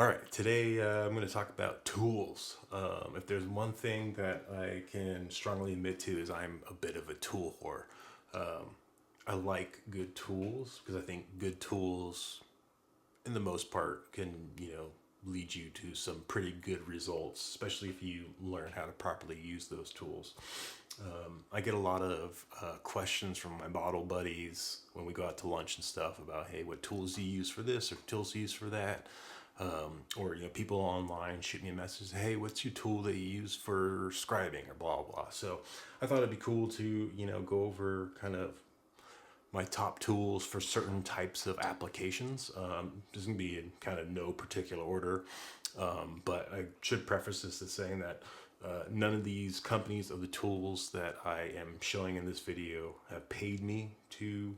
All right, today I'm going to talk about tools. If there's one thing that I can strongly admit to is I'm a bit of a tool whore. I like good tools because I think good tools, in the most part, can lead you to some pretty good results, especially if you learn how to properly use those tools. I get a lot of questions from my bottle buddies when we go out to lunch and stuff about, hey, what tools do you use for this or tools do you use for that? Or people online shoot me a message, hey, what's your tool that you use for scribing or blah blah. So I thought it'd be cool to go over kind of my top tools for certain types of applications. This is gonna be in kind of no particular order, but I should preface this as saying that none of these companies of the tools that I am showing in this video have paid me to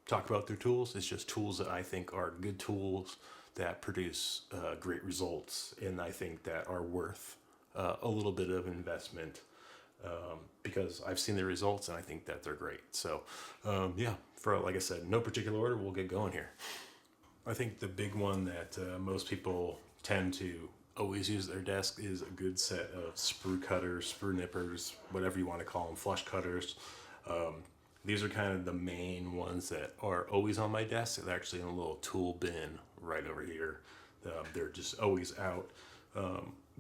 talk about their tools. It's just tools that I think are good tools that produce great results, and I think that are worth a little bit of investment because I've seen the results and I think that they're great. So yeah, for like I said, no particular order, we'll get going here. I think the big one that most people tend to always use at their desk is a good set of sprue cutters, sprue nippers, whatever you want to call them, flush cutters. These are kind of the main ones that are always on my desk. They're actually in a little tool bin right over here. They're just always out.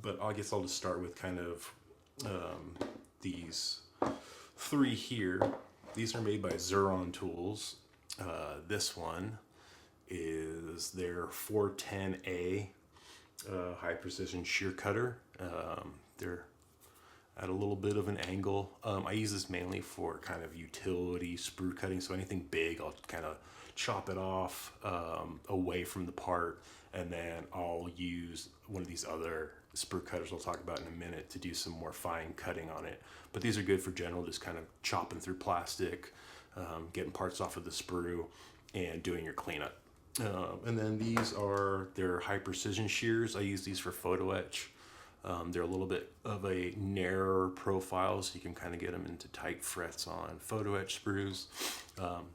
But I guess I'll just start with kind of these three here. These are made by Xuron Tools. This one is their 410A high precision shear cutter. They're at a little bit of an angle. I use this mainly for kind of utility sprue cutting. So anything big, I'll kind of chop it off away from the part, and then I'll use one of these other sprue cutters I'll talk about in a minute to do some more fine cutting on it. But these are good for general, just kind of chopping through plastic, getting parts off of the sprue, and doing your cleanup. And then these are their high precision shears. I use these for photo etch. They're a little bit of a narrower profile, so you can kind of get them into tight frets on photo etch sprues.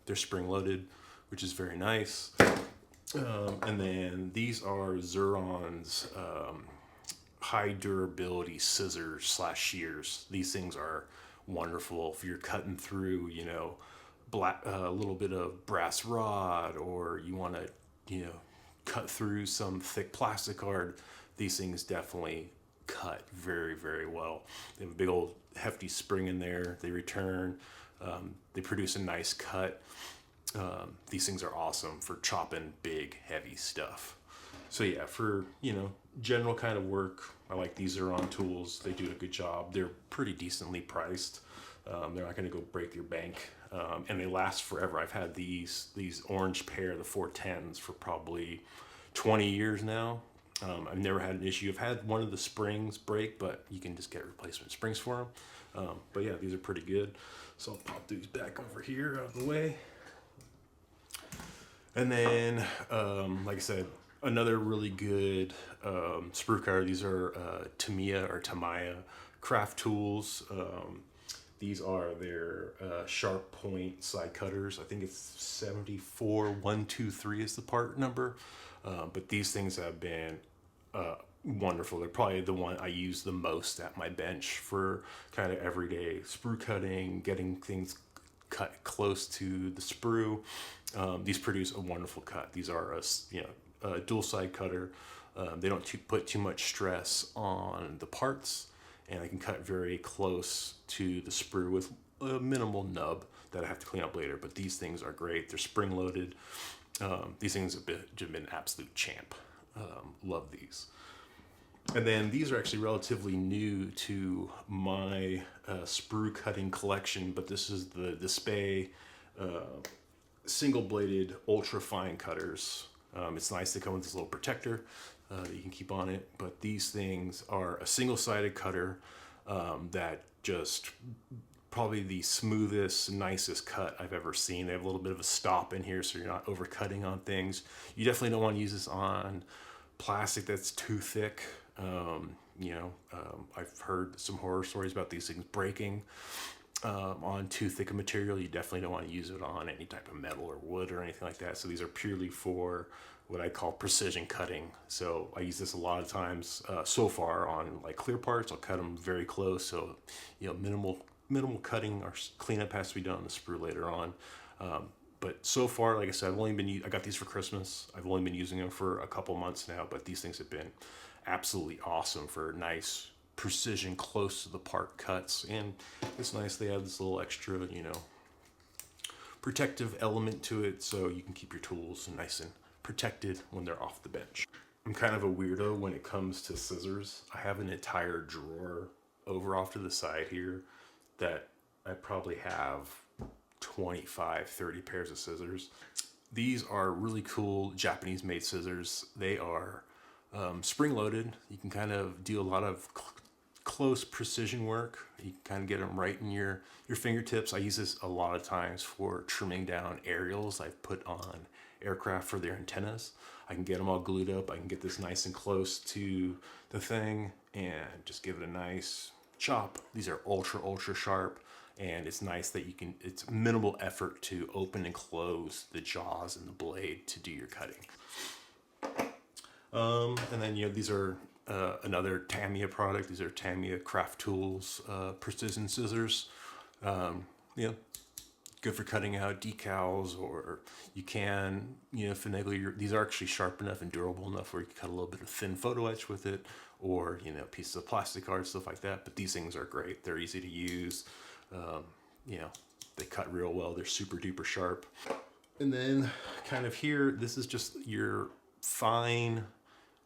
They're spring loaded, which is very nice. And then these are Xuron's high durability scissors slash shears. These things are wonderful if you're cutting through, black, a little bit of brass rod, or you want to, cut through some thick plastic card. These things definitely cut very, very well. They have a big old hefty spring in there. They return. They produce a nice cut. These things are awesome for chopping big, heavy stuff. So yeah, for general kind of work, I like these Xuron tools. They do a good job. They're pretty decently priced. They're not going to go break your bank, and they last forever. I've had these orange pair, the 410s, for probably 20 years now. I've never had an issue. I've had one of the springs break, but you can just get replacement springs for them. But yeah, these are pretty good. So I'll pop these back over here out of the way. And then, like I said, another really good sprue cutter. These are Tamiya craft tools. These are their sharp point side cutters. I think it's 74123 is the part number. But these things have been wonderful. They're probably the one I use the most at my bench for kind of everyday sprue cutting, getting things cut close to the sprue. These produce a wonderful cut. These are a dual side cutter. They don't put too much stress on the parts, and I can cut very close to the sprue with a minimal nub that I have to clean up later. But these things are great. They're spring loaded. These things have been an absolute champ. Love these. And then these are actually relatively new to my sprue cutting collection, but this is the Spades single bladed ultra fine cutters. It's nice to come with this little protector that you can keep on it, but these things are a single sided cutter that just probably the smoothest, nicest cut I've ever seen. They have a little bit of a stop in here so you're not overcutting on things. You definitely don't want to use this on plastic that's too thick. I've heard some horror stories about these things breaking. on too thick a material. You definitely don't want to use it on any type of metal or wood or anything like that. So these are purely for what I call precision cutting. So I use this a lot of times so far on like clear parts. I'll cut them very close, so you know, minimal cutting or cleanup has to be done on the sprue later on. But so far, like I said, I got these for Christmas. I've only been using them for a couple months now, but these things have been absolutely awesome for nice precision, close to the part cuts. And it's nice they have this little extra, you know, protective element to it, so you can keep your tools nice and protected when they're off the bench. I'm kind of a weirdo when it comes to scissors. I have an entire drawer over off to the side here that I probably have 25, 30 pairs of scissors. These are really cool Japanese made scissors. They are spring loaded. You can kind of do a lot of close precision work. You can kind of get them right in your fingertips. I use this a lot of times for trimming down aerials I've put on aircraft for their antennas. I can get them all glued up. I can get this nice and close to the thing and just give it a nice chop. These are ultra sharp, and it's nice that it's minimal effort to open and close the jaws and the blade to do your cutting. And then, you know, these are another Tamiya product. These are Tamiya Craft Tools precision scissors. You know, good for cutting out decals, or you can, you know, finagle these are actually sharp enough and durable enough where you can cut a little bit of thin photo etch with it, or, you know, pieces of plastic art, stuff like that. But these things are great. They're easy to use. You know, they cut real well. They're super duper sharp. And then kind of here, this is just your fine,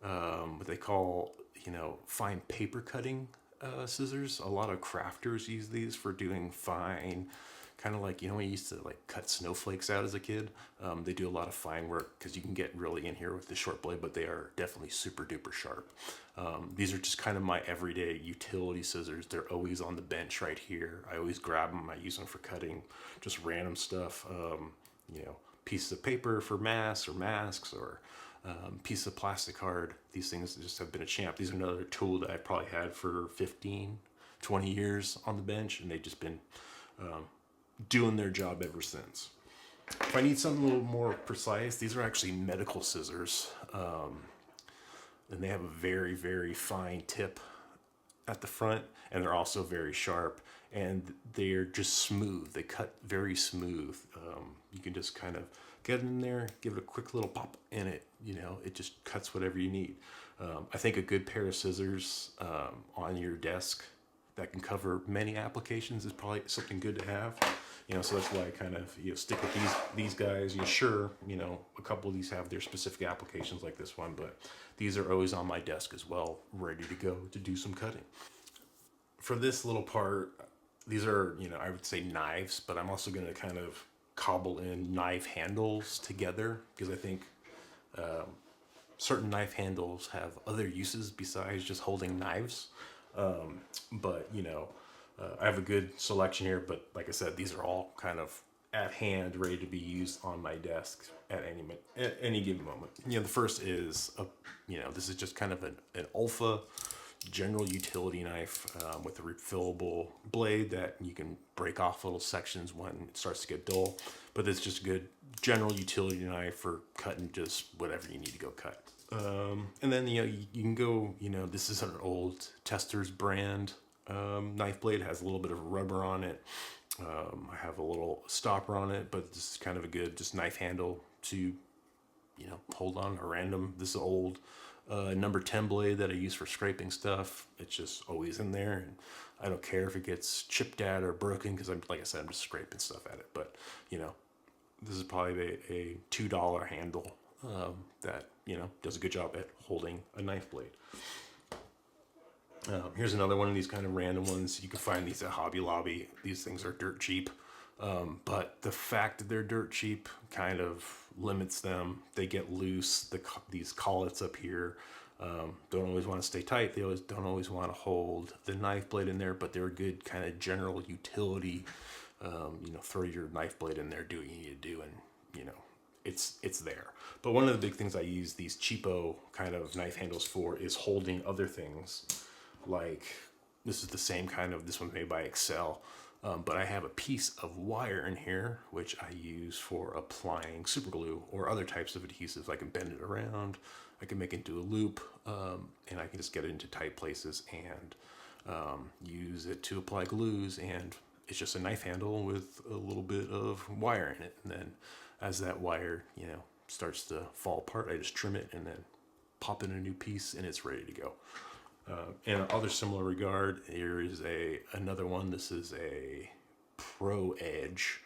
what they call, you know, fine paper cutting scissors. A lot of crafters use these for doing fine, kind of like, you know, when you used to like cut snowflakes out as a kid. They do a lot of fine work because you can get really in here with the short blade, but they are definitely super duper sharp. These are just kind of my everyday utility scissors. They're always on the bench right here. I always grab them. I use them for cutting just random stuff. You know, pieces of paper for masks, or piece of plastic card. These things just have been a champ. These are another tool that I probably had for 15, 20 years on the bench, and they've just been doing their job ever since. If I need something a little more precise, these are actually medical scissors. And they have a very fine tip at the front, and they're also very sharp, and they're just smooth. They cut very smooth. You can just kind of get in there, give it a quick little pop, and it just cuts whatever you need. I think a good pair of scissors on your desk that can cover many applications is probably something good to have. You know, so that's why I kind of, you know, stick with these guys. You know, sure, you know, a couple of these have their specific applications like this one, but these are always on my desk as well, ready to go to do some cutting. For this little part, these are, you know, I would say knives, but I'm also going to kind of cobble in knife handles together, because I think certain knife handles have other uses besides just holding knives. But, you know, I have a good selection here, but like I said, these are all kind of at hand, ready to be used on my desk at any given moment. You know, the first is, this is just kind of an Alpha general utility knife with a refillable blade that you can break off little sections when it starts to get dull. But it's just a good general utility knife for cutting just whatever you need to go cut. And then, you know, you can go, you know, this is an old Testors brand knife blade. It has a little bit of rubber on it. I have a little stopper on it, but this is kind of a good just knife handle to, you know, hold on a random, this is old number 10 blade that I use for scraping stuff. It's just always in there, and I don't care if it gets chipped at or broken, because like I said, I'm just scraping stuff at it. But, you know, this is probably a $2 handle that, you know, does a good job at holding a knife blade. Here's another one of these kind of random ones. You can find these at Hobby Lobby. These things are dirt cheap. But the fact that they're dirt cheap kind of limits them. They get loose. These collets up here don't always want to stay tight. They don't always want to hold the knife blade in there, but they're a good kind of general utility. You know, throw your knife blade in there, do what you need to do, and, you know, it's there. But one of the big things I use these cheapo kind of knife handles for is holding other things. Like, this is the same kind of, this one's made by Excel. But I have a piece of wire in here, which I use for applying super glue or other types of adhesives. I can bend it around, I can make it into a loop, and I can just get it into tight places and use it to apply glues. And it's just a knife handle with a little bit of wire in it. And then as that wire, starts to fall apart, I just trim it and then pop in a new piece and it's ready to go. In another similar regard, here is another one. This is a Pro Edge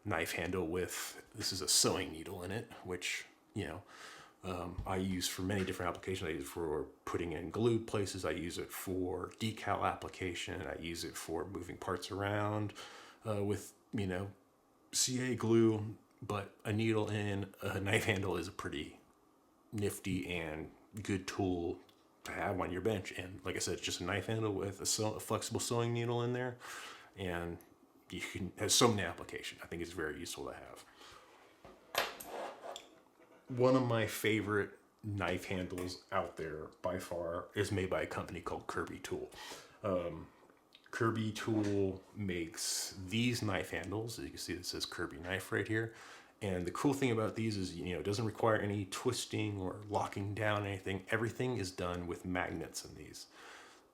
knife handle this is a sewing needle in it, which, I use for many different applications. I use it for putting in glue places. I use it for decal application. I use it for moving parts around with, CA glue. But a needle in a knife handle is a pretty nifty and good tool to have on your bench. And like I said, it's just a knife handle with a flexible sewing needle in there, and you can have so many applications. I think it's very useful to have. One of my favorite knife handles out there by far is made by a company called Kirby Tool. Kirby Tool makes these knife handles. As you can see, it says Kirby knife right here. And the cool thing about these is, it doesn't require any twisting or locking down anything. Everything is done with magnets in these.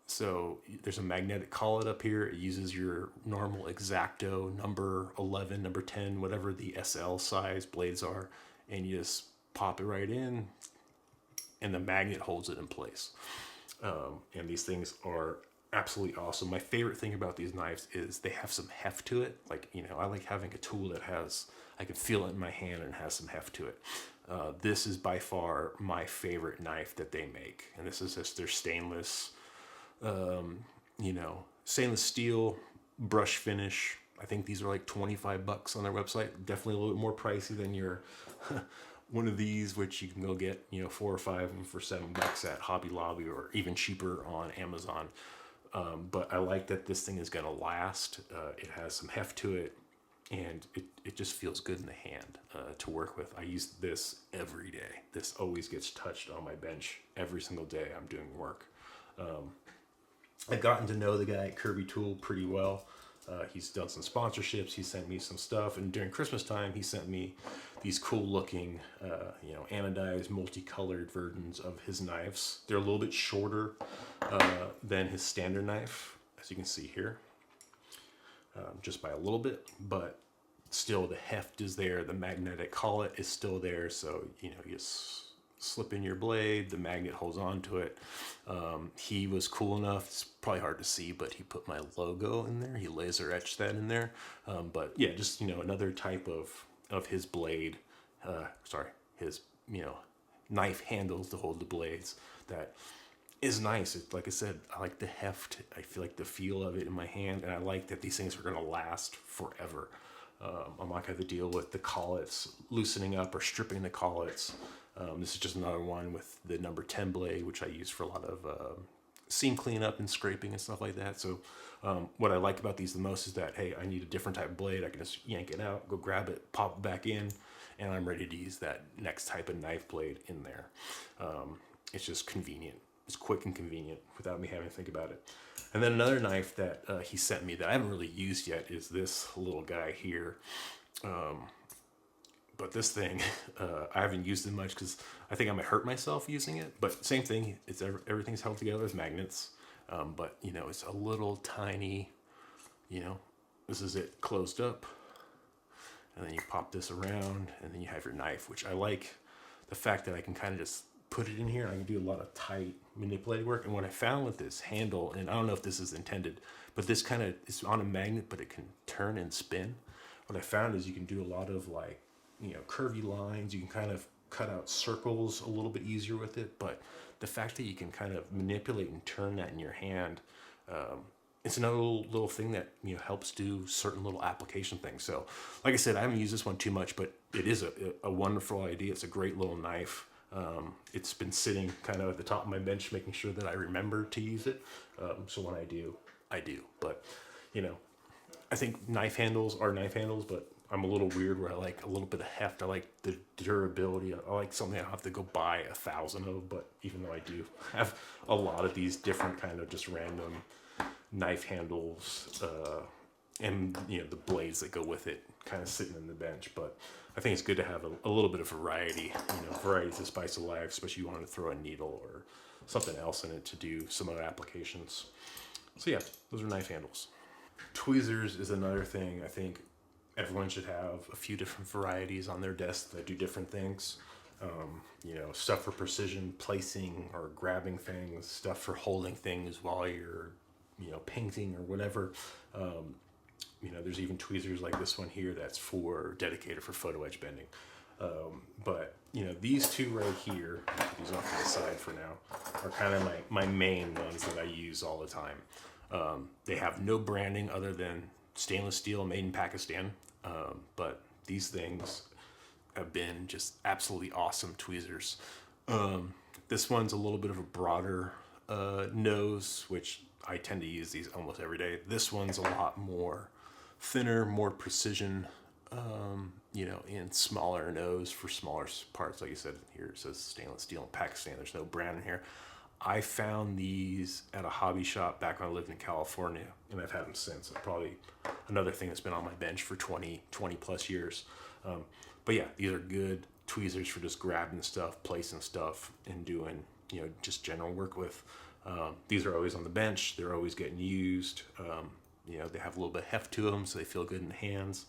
So there's a magnetic collet up here. It uses your normal X-Acto number 11, number 10, whatever the SL size blades are. And you just pop it right in and the magnet holds it in place. And these things are absolutely awesome. My favorite thing about these knives is they have some heft to it. Like, I like having a tool that I can feel it in my hand and has some heft to it. This is by far my favorite knife that they make. And this is just their stainless, stainless steel brush finish. I think these are like $25 on their website. Definitely a little bit more pricey than your one of these, which you can go get, 4 or 5 of them for $7 at Hobby Lobby, or even cheaper on Amazon. But I like that this thing is going to last. It has some heft to it, and it just feels good in the hand to work with. I use this every day. This always gets touched on my bench every single day I'm doing work. I've gotten to know the guy at Kirby Tool pretty well. He's done some sponsorships. He sent me some stuff, and during Christmas time, he sent me these cool looking, anodized, multicolored versions of his knives. They're a little bit shorter than his standard knife, as you can see here, just by a little bit, but still the heft is there. The magnetic collet is still there, so you just slip in your blade, the magnet holds on to it. He was cool enough, it's probably hard to see, but he put my logo in there. He laser etched that in there. But yeah, just, another type of his blade, his, knife handles to hold the blades that is nice. Like I said, I like the heft. I feel like the feel of it in my hand, and I like that these things are going to last forever. I'm not going to deal with the collets loosening up or stripping the collets. This is just another one with the number 10 blade, which I use for a lot of seam cleanup and scraping and stuff like that. So what I like about these the most is that, hey, I need a different type of blade. I can just yank it out, go grab it, pop it back in, and I'm ready to use that next type of knife blade in there. It's just convenient. It's quick and convenient without me having to think about it. And then another knife that he sent me that I haven't really used yet is this little guy here. But this thing, I haven't used it much because I think I might hurt myself using it. But same thing, everything's held together with magnets. But, it's a little tiny, this is it closed up. And then you pop this around, and then you have your knife, which I like the fact that I can kind of just put it in here, and I can do a lot of tight manipulated work. And what I found with this handle, and I don't know if this is intended, but this kind of is on a magnet, but it can turn and spin. What I found is you can do a lot of like, curvy lines. You can kind of cut out circles a little bit easier with it. But the fact that you can kind of manipulate and turn that in your hand, it's another little thing that, helps do certain little application things. So like I said, I haven't used this one too much, but it is a wonderful idea. It's a great little knife. It's been sitting kind of at the top of my bench, making sure that I remember to use it. So when I do, I do. But, I think knife handles are knife handles, but I'm a little weird where I like a little bit of heft. I like the durability. I like something I don't have to go buy 1,000 of, but even though I do have a lot of these different kind of just random knife handles, and you know the blades that go with it kind of sitting in the bench. But I think it's good to have a little bit of variety. You know, variety is the spice of life, especially you want to throw a needle or something else in it to do some other applications. So yeah, those are knife handles. Tweezers is another thing. I think everyone should have a few different varieties on their desk that do different things. You know, stuff for precision placing or grabbing things, stuff for holding things while you're, you know, painting or whatever. You know, there's even tweezers like this one here that's for dedicated for photo edge bending. But you know, these two right here, put these off to the side for now, are kind of my main ones that I use all the time. They have no branding other than stainless steel made in Pakistan. But these things have been just absolutely awesome tweezers. This one's a little bit of a broader nose, which I tend to use these almost every day. This one's a lot more thinner, more precision, you know, in smaller nose for smaller parts. Like you said, here it says stainless steel in Pakistan. There's no brand in here. I found these at a hobby shop back when I lived in California, and I've had them since. It's probably another thing that's been on my bench for 20 plus years. But yeah, these are good tweezers for just grabbing stuff, placing stuff, and doing, you know, just general work with. These are always on the bench. They're always getting used. You know, they have a little bit of heft to them, so they feel good in the hands.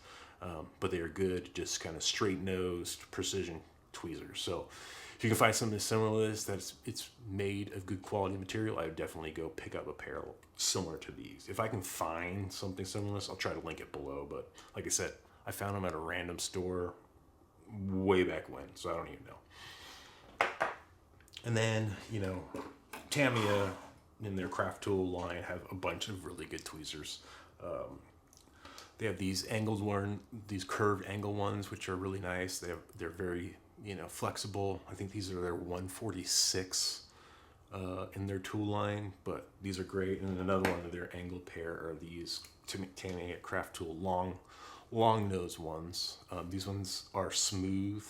But they are good, just kind of straight-nosed, precision tweezers. So if you can find something similar to this, it's made of good quality material, I would definitely go pick up a pair similar to these. If I can find something similar to this, I'll try to link it below. But like I said, I found them at a random store way back when, so I don't even know. And then, you know, Tamiya in their craft tool line have a bunch of really good tweezers. They have these these curved angle ones, which are really nice. They're very, you know, flexible. I think these are their 146 in their tool line, but these are great. And another one of their angle pair are these Tamiya craft tool long nose ones. These ones are smooth,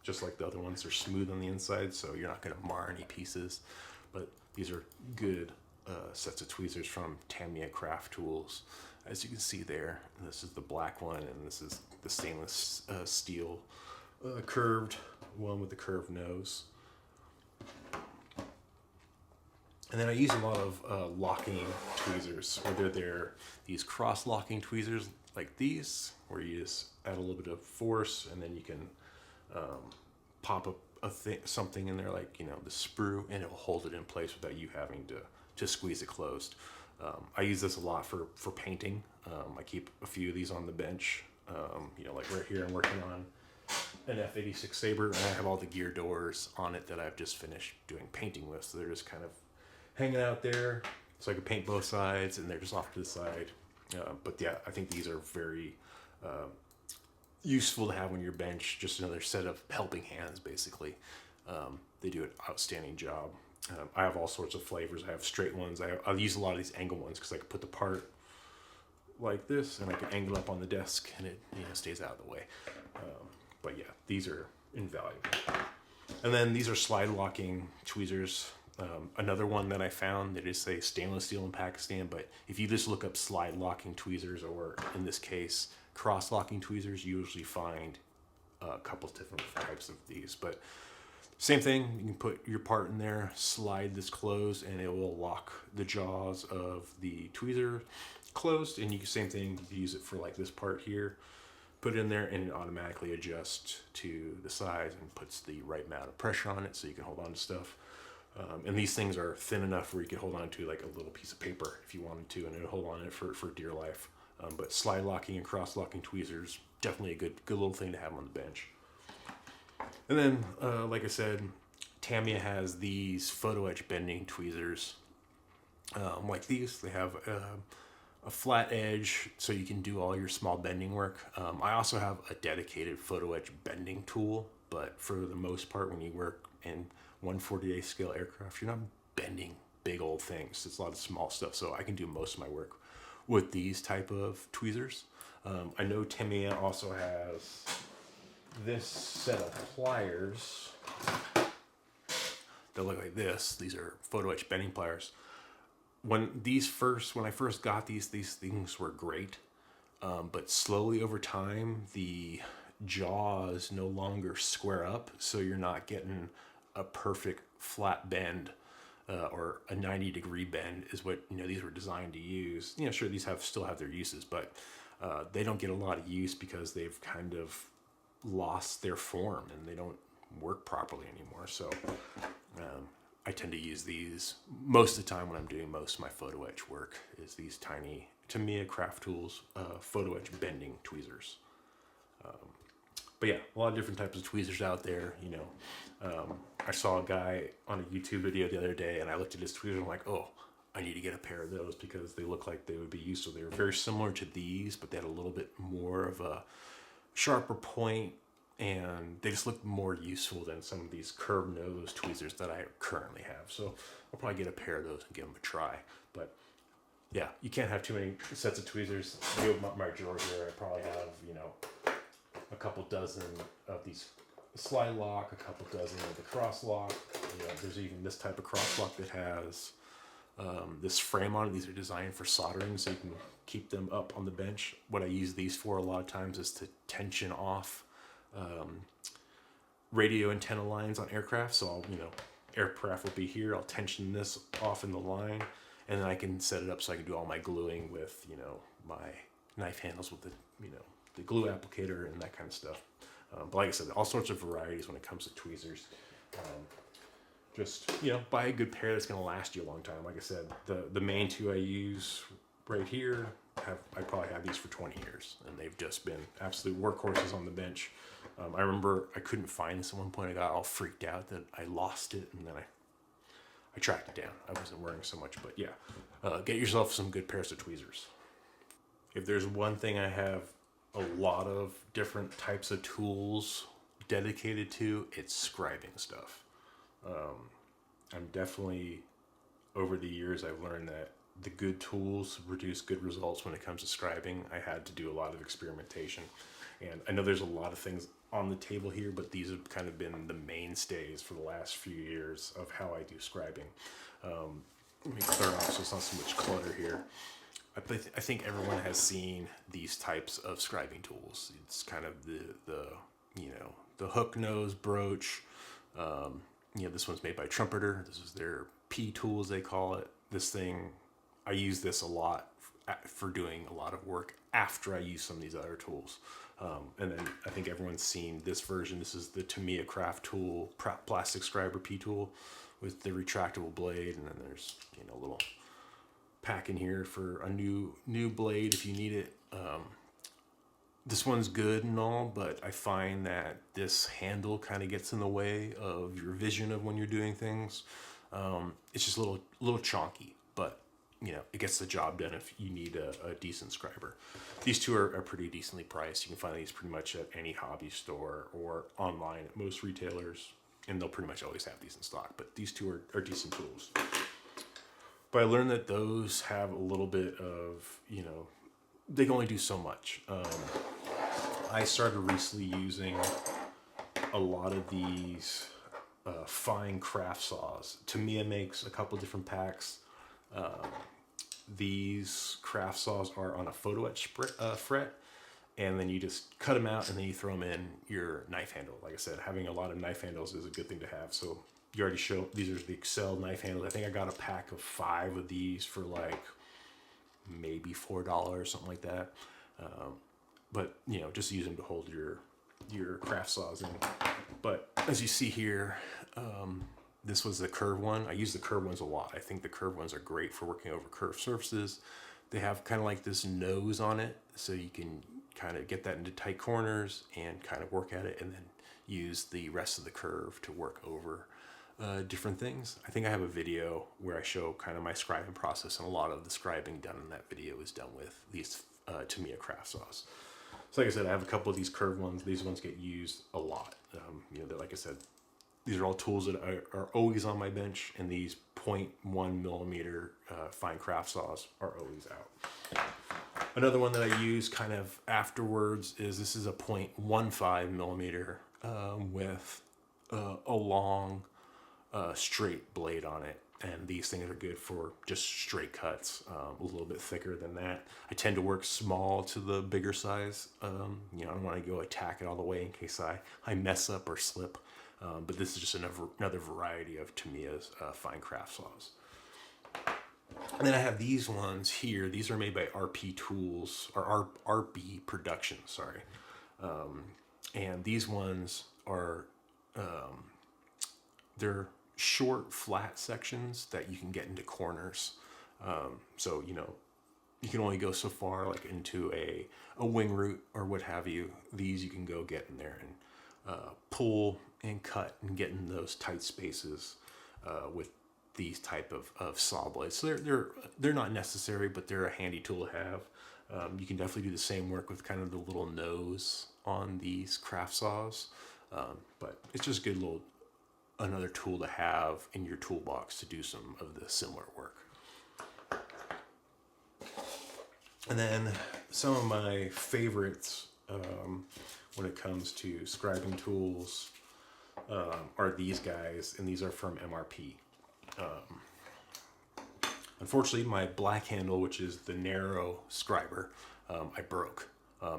just like the other ones. They're smooth on the inside, so you're not going to mar any pieces. But these are good sets of tweezers from Tamiya Craft Tools. As you can see there, this is the black one, and this is the stainless steel curved one with the curved nose. And then I use a lot of locking tweezers, whether they're these cross-locking tweezers like these, where you just add a little bit of force, and then you can pop up something in there, like, you know, the sprue, and it will hold it in place without you having to squeeze it closed. I use this a lot for painting. I keep a few of these on the bench. You know, like right here, I'm working on an F86 Saber, and I have all the gear doors on it that I've just finished doing painting with. So they're just kind of hanging out there, so I can paint both sides, and they're just off to the side. But yeah, I think these are very useful to have on your bench. Just another set of helping hands, basically. They do an outstanding job. I have all sorts of flavors. I have straight ones. I use a lot of these angle ones because I can put the part like this, and I can angle up on the desk, and it, you know, stays out of the way. But yeah, these are invaluable. And then these are slide locking tweezers. Another one that I found that is a stainless steel in Pakistan, but if you just look up slide locking tweezers, or in this case cross locking tweezers, you usually find a couple of different types of these. But same thing, you can put your part in there, slide this closed, and it will lock the jaws of the tweezer closed. And you can, same thing, you use it for like this part here. Put it in there, and it automatically adjusts to the size and puts the right amount of pressure on it, so you can hold on to stuff. And these things are thin enough where you can hold on to like a little piece of paper if you wanted to, and it'll hold on to it for dear life. But slide locking and cross locking tweezers, definitely a good little thing to have on the bench. And then, like I said, Tamiya has these photo etch bending tweezers like these. They have a flat edge, so you can do all your small bending work. I also have a dedicated photo etch bending tool, but for the most part, when you work in 1/48 scale aircraft, you're not bending big old things. It's a lot of small stuff, so I can do most of my work with these type of tweezers. I know Tamiya also has this set of pliers that look like this. These are photo etch bending pliers. When I first got these things were great. but slowly over time, the jaws no longer square up, so you're not getting a perfect flat bend or a 90-degree bend is what these were designed to use. Sure, these still have their uses, but they don't get a lot of use because they've kind of lost their form and they don't work properly anymore. So I tend to use these most of the time when I'm doing most of my photo etch work. Is these tiny Tamiya Craft Tools photo etch bending tweezers. But yeah, a lot of different types of tweezers out there. I saw a guy on a YouTube video the other day, and I looked at his tweezers and I'm like, oh, I need to get a pair of those because they look like they would be useful. They were very similar to these, but they had a little bit more of a sharper point, and they just looked more useful than some of these curved nose tweezers that I currently have. So I'll probably get a pair of those and give them a try. But yeah, you can't have too many sets of tweezers. You open up my drawer here, I probably have, a couple dozen of these slide lock, a couple dozen of the cross lock. There's even this type of cross lock that has this frame on it. These are designed for soldering, so you can keep them up on the bench. What I use these for a lot of times is to tension off radio antenna lines on aircraft. So I'll, aircraft will be here. I'll tension this off in the line, and then I can set it up so I can do all my gluing with, my knife handles with the, the glue applicator and that kind of stuff. But like I said, all sorts of varieties when it comes to tweezers. Just, buy a good pair that's going to last you a long time. Like I said, the main two I use right here, I probably have these for 20 years, and they've just been absolute workhorses on the bench. I remember I couldn't find this at one point. I got all freaked out that I lost it, and then I tracked it down. I wasn't wearing so much, but yeah, get yourself some good pairs of tweezers. If there's one thing I have a lot of different types of tools dedicated to, it's scribing stuff. I'm definitely, over the years, I've learned that the good tools produce good results when it comes to scribing. I had to do a lot of experimentation, and I know there's a lot of things on the table here, but these have kind of been the mainstays for the last few years of how I do scribing. Let me clear off so it's not so much clutter here. I think everyone has seen these types of scribing tools. It's kind of the hook nose broach. This one's made by Trumpeter. This is their P tool, as they call it. This thing, I use this a lot for doing a lot of work after I use some of these other tools. And then I think everyone's seen this version. This is the Tamiya Craft Tool plastic scriber P tool with the retractable blade, and then there's a little pack in here for a new blade if you need it. This one's good and all, but I find that this handle kind of gets in the way of your vision of when you're doing things. It's just a little chonky, but it gets the job done if you need a decent scriber. These two are pretty decently priced. You can find these pretty much at any hobby store or online at most retailers, and they'll pretty much always have these in stock. But these two are decent tools. But I learned that those have a little bit of, they can only do so much. I started recently using a lot of these fine craft saws. Tamiya makes a couple different packs. These craft saws are on a photo etch fret, and then you just cut them out and then you throw them in your knife handle. Like I said, having a lot of knife handles is a good thing to have. So you already show, these are the Excel knife handles. I think I got a pack of 5 of these for like maybe $4, something like that. But just use them to hold your craft saws in. But as you see here, this was the curved one. I use the curved ones a lot. I think the curved ones are great for working over curved surfaces. They have kind of like this nose on it, so you can kind of get that into tight corners and kind of work at it, and then use the rest of the curve to work over different things. I think I have a video where I show kind of my scribing process, and a lot of the scribing done in that video is done with these Tamiya craft saws. So like I said, I have a couple of these curved ones. These ones get used a lot. Like I said, these are all tools that are always on my bench, and these 0.1 millimeter fine craft saws are always out. Another one that I use kind of afterwards is this is a 0.15 millimeter with a long straight blade on it. and these things are good for just straight cuts, a little bit thicker than that. I tend to work small to the bigger size. You know, I don't want to go attack it all the way in case I mess up or slip. But this is just another variety of Tamiya's fine craft saws. And then I have these ones here. These are made by RP Tools, or RB Productions, sorry. And these ones are, they're short, flat sections that you can get into corners. So, you know, you can only go so far, like into a wing root or what have you. These you can go get in there and pull and cut and get in those tight spaces with these type of saw blades. So they're not necessary, but they're a handy tool to have. You can definitely do the same work with kind of the little nose on these craft saws, but it's just a good little another tool to have in your toolbox to do some of the similar work. And then some of my favorites when it comes to scribing tools are these guys, and these are from MRP. Unfortunately, my black handle, which is the narrow scriber, I broke.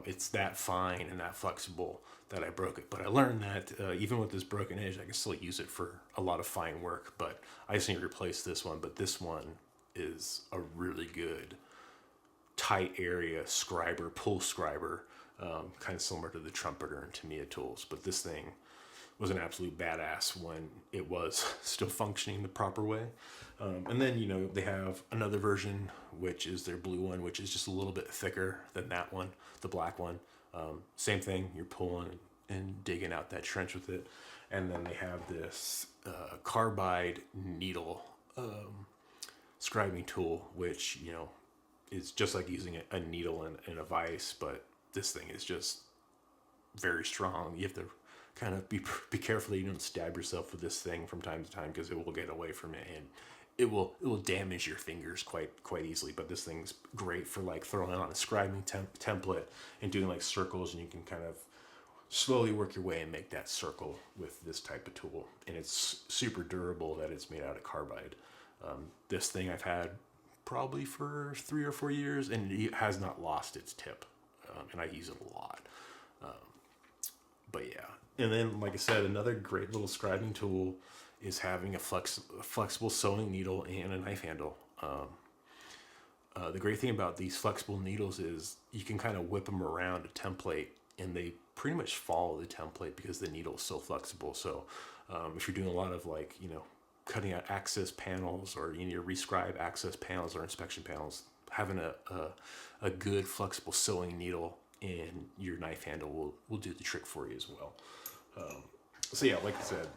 It's that fine and that flexible that I broke it. But I learned that even with this broken edge, I can still use it for a lot of fine work. But I just need to replace this one. But this one is a really good tight area scriber, pull scriber, kind of similar to the trumpeter and Tamiya tools. But this thing was an absolute badass when it was still functioning the proper way. And then, you know, they have another version, which is their blue one, which is just a little bit thicker than that one, the black one. Same thing, you're pulling and digging out that trench with it. And then they have this carbide needle scribing tool, which, you know, is just like using a needle and a vise, but this thing is just very strong. You have to kind of be careful that you don't stab yourself with this thing from time to time, because it will get away from it and it will damage your fingers quite easily. But this thing's great for like throwing on a scribing template and doing like circles, and you can kind of slowly work your way and make that circle with this type of tool. And it's super durable that it's made out of carbide. This thing I've had probably for 3 or 4 years, and it has not lost its tip, and I use it a lot. But yeah, and then like I said, another great little scribing tool is having a flexible sewing needle and a knife handle. The great thing about these flexible needles is you can kind of whip them around a template and they pretty much follow the template because the needle is so flexible. So if you're doing a lot of, like, you know, cutting out access panels, or you need to rescribe access panels or inspection panels, having a good flexible sewing needle in your knife handle will do the trick for you as well. So yeah, like I said,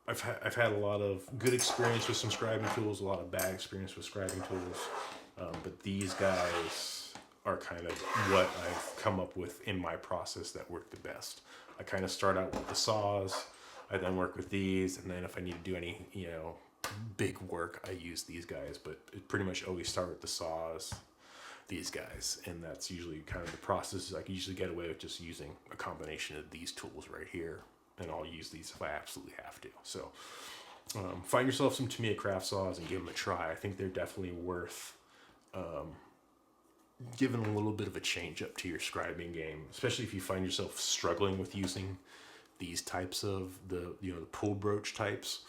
I've had a lot of good experience with some scribing tools, a lot of bad experience with scribing tools, but these guys are kind of what I've come up with in my process that work the best. I kind of start out with the saws, I then work with these, and then if I need to do any, you know, big work, I use these guys. But it pretty much always start with the saws, these guys, and that's usually kind of the process. I can usually get away with just using a combination of these tools right here, and I'll use these if I absolutely have to. So find yourself some Tamiya craft saws and give them a try. I think they're definitely worth giving a little bit of a change up to your scribing game, especially if you find yourself struggling with using these types of the pull broach types.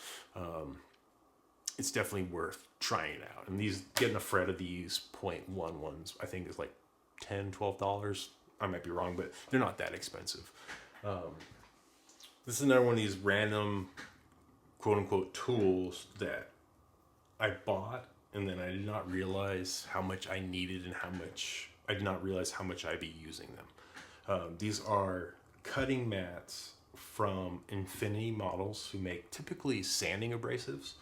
It's definitely worth trying it out. And these, getting a fret of these 0.1 ones, I think is like $10-12. I might be wrong, but they're not that expensive. This is another one of these random quote-unquote tools that I bought, and then I did not realize how much I needed and I did not realize how much I'd be using them. These are cutting mats from Infinity Models, who make typically sanding abrasives.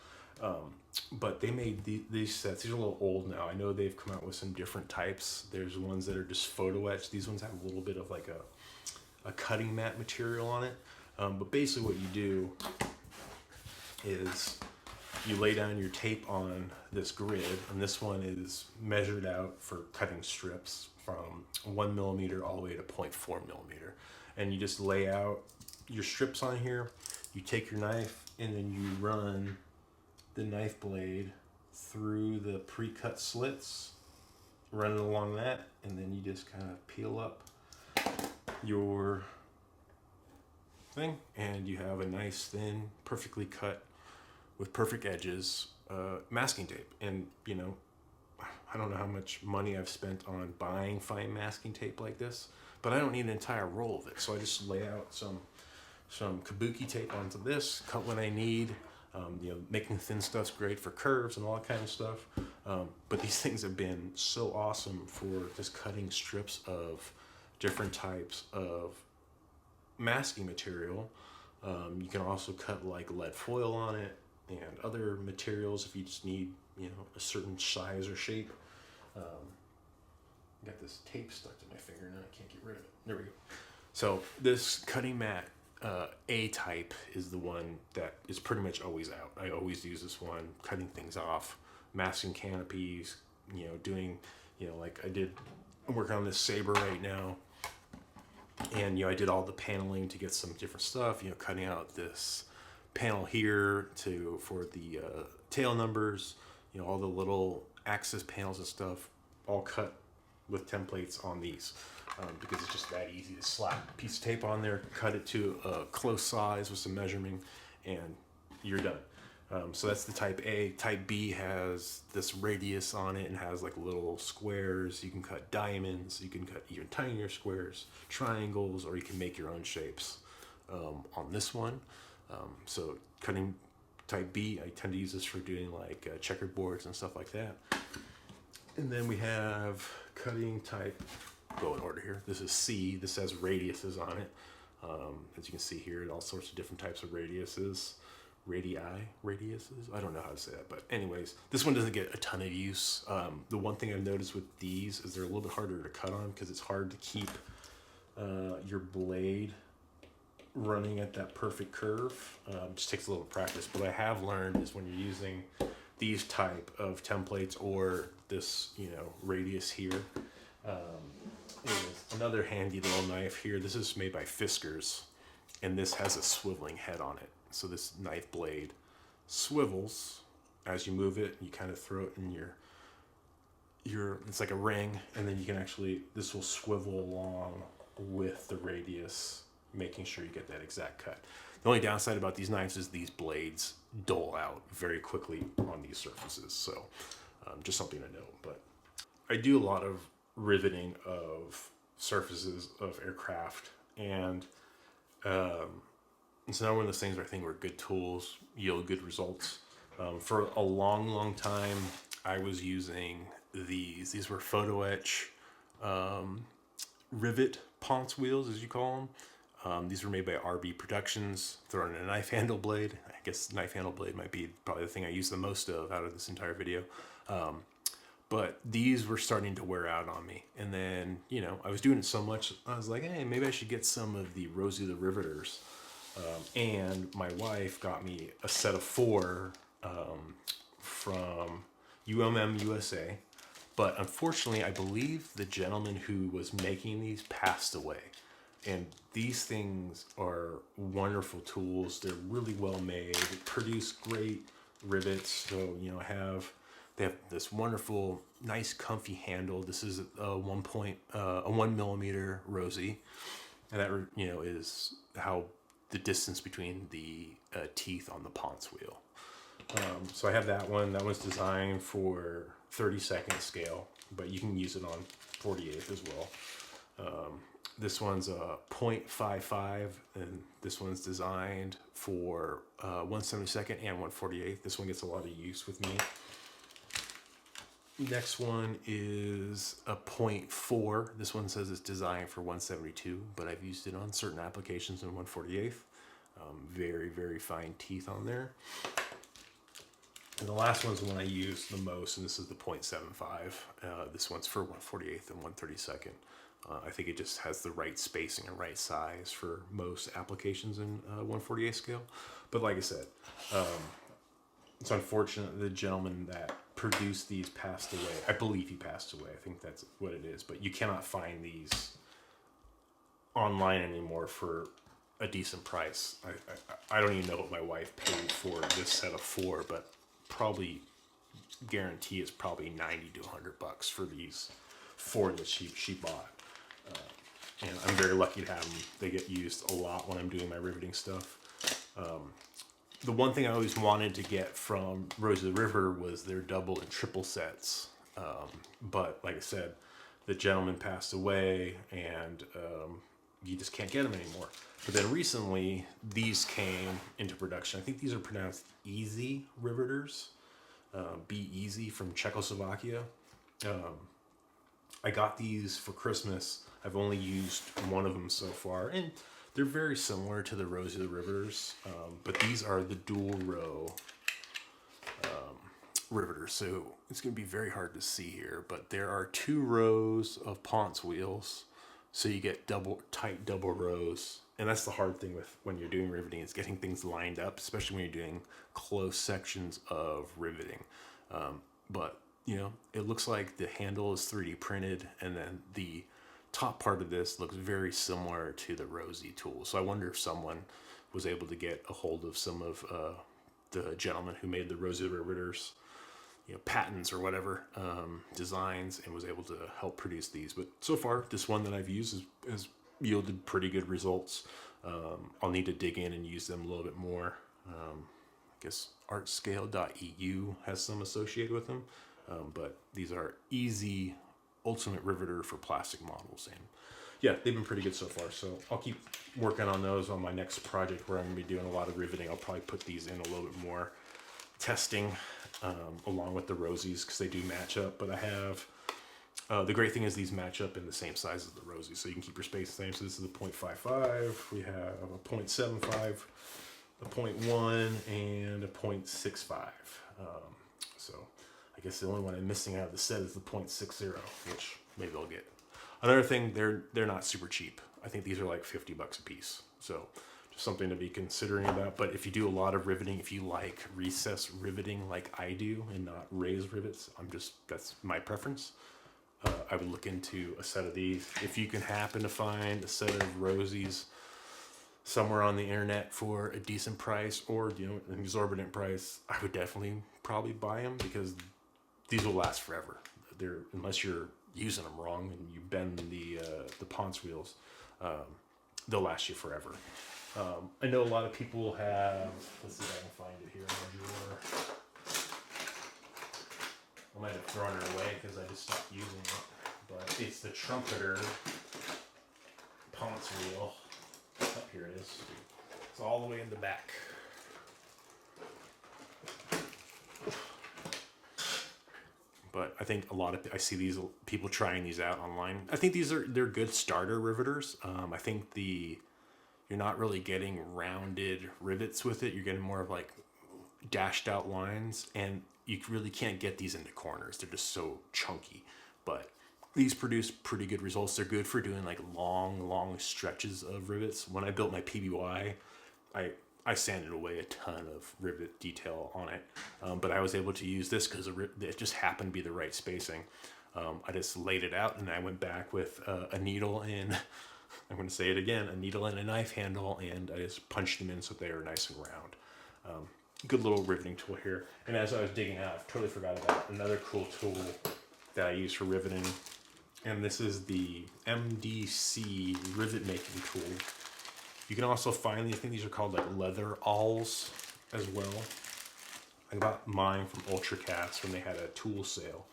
But they made these sets. These are a little old now. I know they've come out with some different types. There's ones that are just photo etched. These ones have a little bit of like a cutting mat material on it. But basically what you do is you lay down your tape on this grid, and this one is measured out for cutting strips from 1 millimeter all the way to 0.4 millimeter. And you just lay out your strips on here. You take your knife and then you run the knife blade through the pre-cut slits, run it along that, and then you just kind of peel up your thing, and you have a nice, thin, perfectly cut with perfect edges masking tape. And you know, I don't know how much money I've spent on buying fine masking tape like this, but I don't need an entire roll of it. So I just lay out some kabuki tape onto this, cut what I need. You know, making thin stuff's great for curves and all that kind of stuff. But these things have been so awesome for just cutting strips of different types of masking material. You can also cut like lead foil on it and other materials if you just need, you know, a certain size or shape. Got this tape stuck to my finger now, I can't get rid of it. There we go. So this cutting mat A type is the one that is pretty much always out. I always use this one, cutting things off, masking canopies, you know, doing, you know, like I'm working on this saber right now, and you know, I did all the paneling to get some different stuff, you know, cutting out this panel here for the tail numbers, you know, all the little axis panels and stuff, all cut with templates on these. Because it's just that easy to slap a piece of tape on there, cut it to a close size with some measuring, and you're done. So that's the type A. Type B has this radius on it and has like little squares. You can cut diamonds, you can cut even tinier squares, triangles, or you can make your own shapes on this one. So cutting type B, I tend to use this for doing like checkered boards and stuff like that. And then we have cutting type, go in order here. This is C. This has radiuses on it. As you can see here, all sorts of different types of radiuses. Radiuses? I don't know how to say that, but anyways, this one doesn't get a ton of use. The one thing I've noticed with these is they're a little bit harder to cut on because it's hard to keep your blade running at that perfect curve. Just takes a little practice. But what I have learned is when you're using these type of templates or this, you know, radius here, is another handy little knife here. This is made by Fiskars, and this has a swiveling head on it. So this knife blade swivels as you move it. You kind of throw it in it's like a ring, and then you can actually, this will swivel along with the radius, making sure you get that exact cut. The only downside about these knives is these blades dull out very quickly on these surfaces. So just something to note. But I do a lot of riveting of surfaces of aircraft, and it's not one of those things where I think where good tools yield good results. For a long time, I was using these. These were photo etch rivet ponce wheels, as you call them. These were made by RB Productions. They're on a knife handle blade. I guess knife handle blade might be probably the thing I use the most of out of this entire video. But these were starting to wear out on me. And then, you know, I was doing it so much, I was like, hey, maybe I should get some of the Rosie the Riveters. And my wife got me a set of 4 from UMM USA. But unfortunately, I believe the gentleman who was making these passed away. And these things are wonderful tools. They're really well made. They produce great rivets. So, you know, they have this wonderful, nice, comfy handle. This is a 1 millimeter Rosie, and that, you know, is how the distance between the teeth on the ponce wheel. So I have that one. That one's designed for 32nd scale, but you can use it on 48th as well. This one's a 0.55, and this one's designed for 1/72 and 1/48. This one gets a lot of use with me. Next one is a 0.4. This one says it's designed for 1/72, but I've used it on certain applications in 1/48. Very, very fine teeth on there. And the last one's the one I use the most, and this is the 0.75. This one's for 1/48 and 1/32. I think it just has the right spacing and right size for most applications in 1/48 scale. But like I said, it's unfortunate the gentleman that produced these passed away. I believe he passed away. I think that's what it is. But you cannot find these online anymore for a decent price. I don't even know what my wife paid for this set of 4, but probably guarantee it's probably 90 to 100 bucks for these four that she bought. And I'm very lucky to have them. They get used a lot when I'm doing my riveting stuff. The one thing I always wanted to get from Rose of the River was their double and triple sets. But like I said, the gentleman passed away, and you just can't get them anymore. But then recently, these came into production. I think these are pronounced Easy Riveters. Be Easy from Czechoslovakia. I got these for Christmas. I've only used one of them so far, and they're very similar to the Rose of the Riveters, but these are the dual row riveters, so it's going to be very hard to see here, but there are 2 rows of Ponce wheels, so you get tight double rows, and that's the hard thing with when you're doing riveting, is getting things lined up, especially when you're doing close sections of riveting. But you know, it looks like the handle is 3D printed, and then the top part of this looks very similar to the Rosie tool. So I wonder if someone was able to get a hold of some of the gentleman who made the Rosie Riveters, you know, patents or whatever, designs, and was able to help produce these. But so far, this one that I've used has yielded pretty good results. I'll need to dig in and use them a little bit more. I guess artscale.eu has some associated with them, but these are Easy Ultimate Riveter for plastic models, and yeah, they've been pretty good so far. So I'll keep working on those on my next project where I'm going to be doing a lot of riveting. I'll probably put these in a little bit more testing along with the Rosies, because they do match up. But I have the great thing is these match up in the same size as the Rosies, so you can keep your space the same. So this is a 0.55, we have a 0.75, a 0.1, and a 0.65. So I guess the only one I'm missing out of the set is the 0.60, which maybe I'll get. Another thing, they're not super cheap. I think these are like 50 bucks a piece. So just something to be considering about. But if you do a lot of riveting, if you like recess riveting like I do and not raised rivets, that's my preference. I would look into a set of these. If you can happen to find a set of Rosies somewhere on the internet for a decent price, or you know, an exorbitant price, I would definitely probably buy them, because these will last forever. Unless you're using them wrong and you bend the Ponce wheels, they'll last you forever. I know a lot of people have, let's see if I can find it here in the drawer. I might have thrown it away because I just stopped using it, but it's the Trumpeter Ponce wheel. Oh, here it is. It's all the way in the back. But I think I see these people trying these out online. I think they're good starter riveters. I think you're not really getting rounded rivets with it. You're getting more of like dashed out lines, and you really can't get these into corners. They're just so chunky. But these produce pretty good results. They're good for doing like long stretches of rivets. When I built my PBY, I sanded away a ton of rivet detail on it, but I was able to use this because it just happened to be the right spacing. I just laid it out, and I went back with a needle and I'm going to say it again, a needle and a knife handle, and I just punched them in so they were nice and round. Good little riveting tool here. And as I was digging out, I totally forgot about another cool tool that I use for riveting, and this is the MDC rivet making tool. You can also find these, I think these are called like leather awls as well. I got mine from Ultracast when they had a tool sale.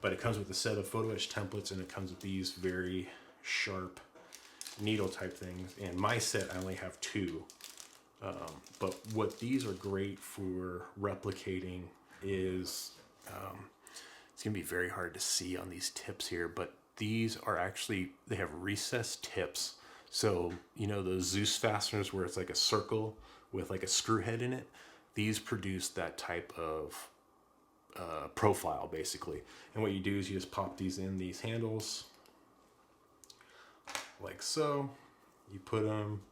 But it comes with a set of photo etch templates, and it comes with these very sharp needle type things. And my set, I only have 2. But what these are great for replicating is, it's going to be very hard to see on these tips here, but these are actually, they have recessed tips. So, you know, those Zeus fasteners where it's like a circle with like a screw head in it, these produce that type of profile basically. And what you do is you just pop these in these handles like so. You put them,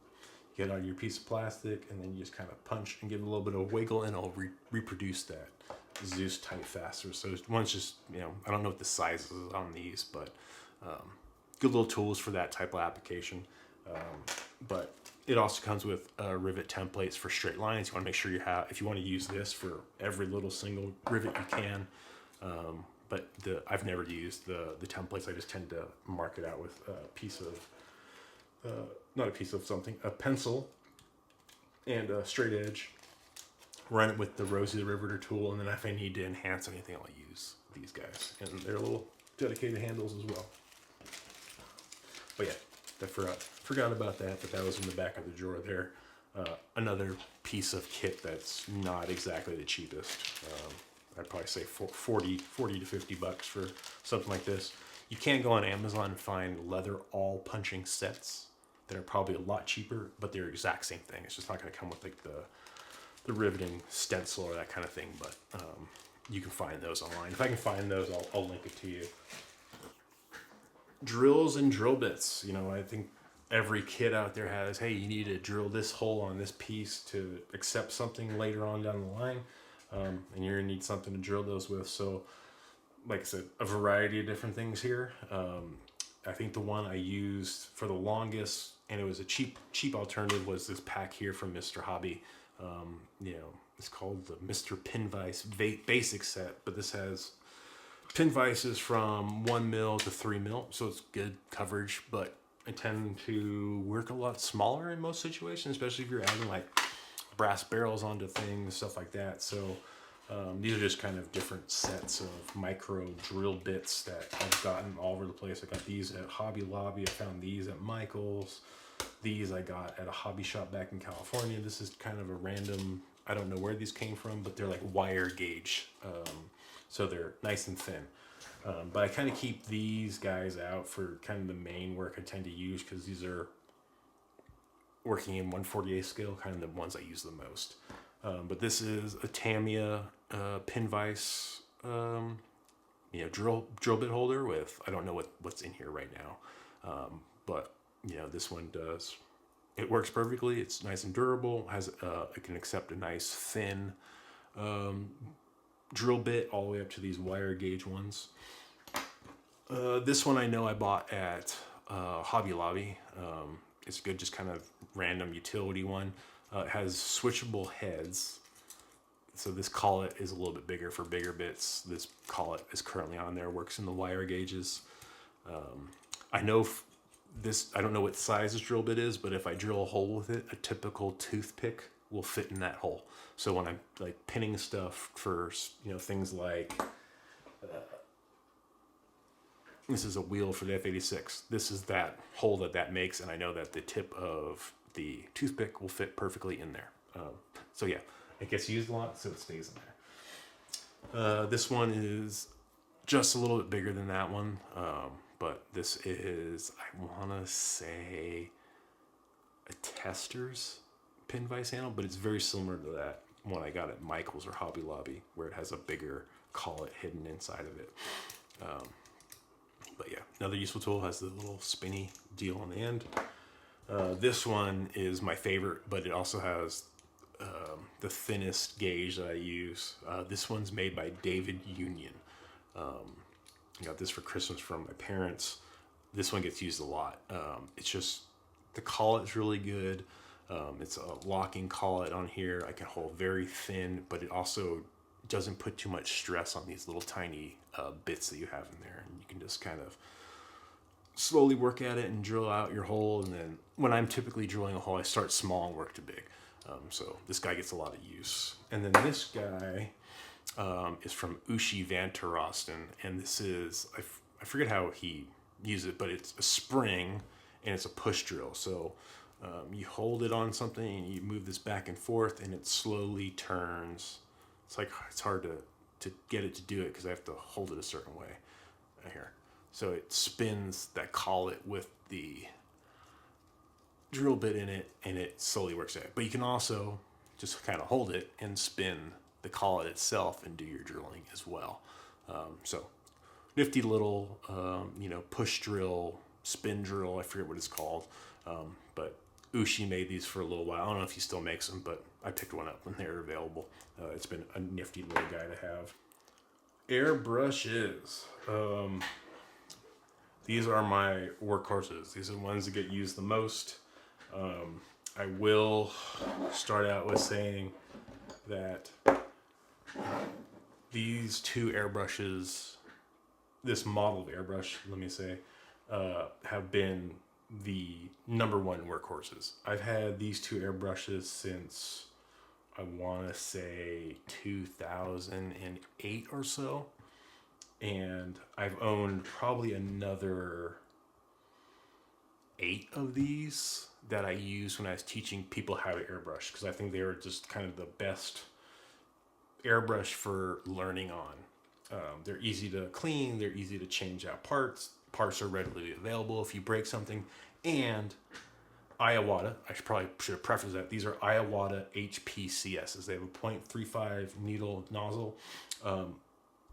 get on your piece of plastic, and then you just kind of punch and give it a little bit of wiggle, and it'll reproduce that Zeus type fastener. So one's just, you know, I don't know what the size is on these, but good little tools for that type of application. But It also comes with rivet templates for straight lines. You want to make sure you have, if you want to use this for every little single rivet you can. But I've never used the templates. I just tend to mark it out with a piece of, not a piece of something, a pencil and a straight edge. Run it with the Rosie the Riveter tool, and then if I need to enhance anything, I'll use these guys. And they're little dedicated handles as well. But yeah, I forgot about that, but that was in the back of the drawer there. Another piece of kit that's not exactly the cheapest. I'd probably say 40 to 50 bucks for something like this. You can go on Amazon and find leather all punching sets that are probably a lot cheaper, but they're the exact same thing. It's just not going to come with like the riveting stencil or that kind of thing, but you can find those online. If I can find those, I'll link it to you. Drills and drill bits. You know, I think every kid out there has, hey, you need to drill this hole on this piece to accept something later on down the line. And you're gonna need something to drill those with. So, like I said, a variety of different things here. I think the one I used for the longest, and it was a cheap alternative, was this pack here from Mr. Hobby. You know, it's called the Mr. Pinvise Basic Set, but this has pin vices from 1 mil to 3 mil, so it's good coverage, but I tend to work a lot smaller in most situations, especially if you're adding like brass barrels onto things, stuff like that. So these are just kind of different sets of micro drill bits that I've gotten all over the place. I got these at Hobby Lobby. I found these at Michael's. These I got at a hobby shop back in California. This is kind of a random, I don't know where these came from, but they're like wire gauge. So they're nice and thin. But I kind of keep these guys out for kind of the main work I tend to use, because these are working in 1/48 scale, kind of the ones I use the most. But this is a Tamiya pin vise, you know, drill bit holder with, I don't know what's in here right now, but you know, this one does. It works perfectly. It's nice and durable. Has it can accept a nice thin drill bit all the way up to these wire gauge ones. This one I know I bought at Hobby Lobby. It's good, just kind of random utility one. It has switchable heads. So this collet is a little bit bigger for bigger bits. This collet is currently on there, works in the wire gauges. I know I don't know what size this drill bit is, but if I drill a hole with it, a typical toothpick will fit in that hole. So when I'm like pinning stuff for, you know, things like, this is a wheel for the F86. This is that hole that makes, and I know that the tip of the toothpick will fit perfectly in there. So yeah, it gets used a lot, so it stays in there. This one is just a little bit bigger than that one, but this is, I want to say, a Tester's pin vise handle, but it's very similar to that one I got at Michael's or Hobby Lobby, where it has a bigger collet hidden inside of it. But yeah, another useful tool, has the little spinny deal on the end. This one is my favorite, but it also has the thinnest gauge that I use. This one's made by David Union. I got this for Christmas from my parents. This one gets used a lot. It's just, the collet's really good. It's a locking collet on here. I can hold very thin, but it also doesn't put too much stress on these little tiny bits that you have in there. And you can just kind of slowly work at it and drill out your hole. And then when I'm typically drilling a hole, I start small and work to big. So this guy gets a lot of use. And then this guy is from Ushi Van ter Rosten. And this is, I forget how he used it, but it's a spring and it's a push drill. So you hold it on something and you move this back and forth and it slowly turns. It's hard to get it to do it because I have to hold it a certain way. Here. So it spins that collet with the drill bit in it and it slowly works at it. But you can also just kind of hold it and spin the collet itself and do your drilling as well. So nifty little, you know, push drill, spin drill, I forget what it's called. But Ushi made these for a little while. I don't know if he still makes them, but I picked one up when they were available. It's been a nifty little guy to have. Airbrushes. These are my workhorses. These are the ones that get used the most. I will start out with saying that these two airbrushes, this model of airbrush, let me say, have been the #1 workhorses. I've had these two airbrushes since, I want to say, 2008 or so. And I've owned probably another 8 of these that I used when I was teaching people how to airbrush, because I think they were just kind of the best airbrush for learning on. They're easy to clean, they're easy to change out parts. Parts are readily available if you break something. And Iwata, I should have prefaced that. These are Iwata HPCSs. They have a .35 needle nozzle.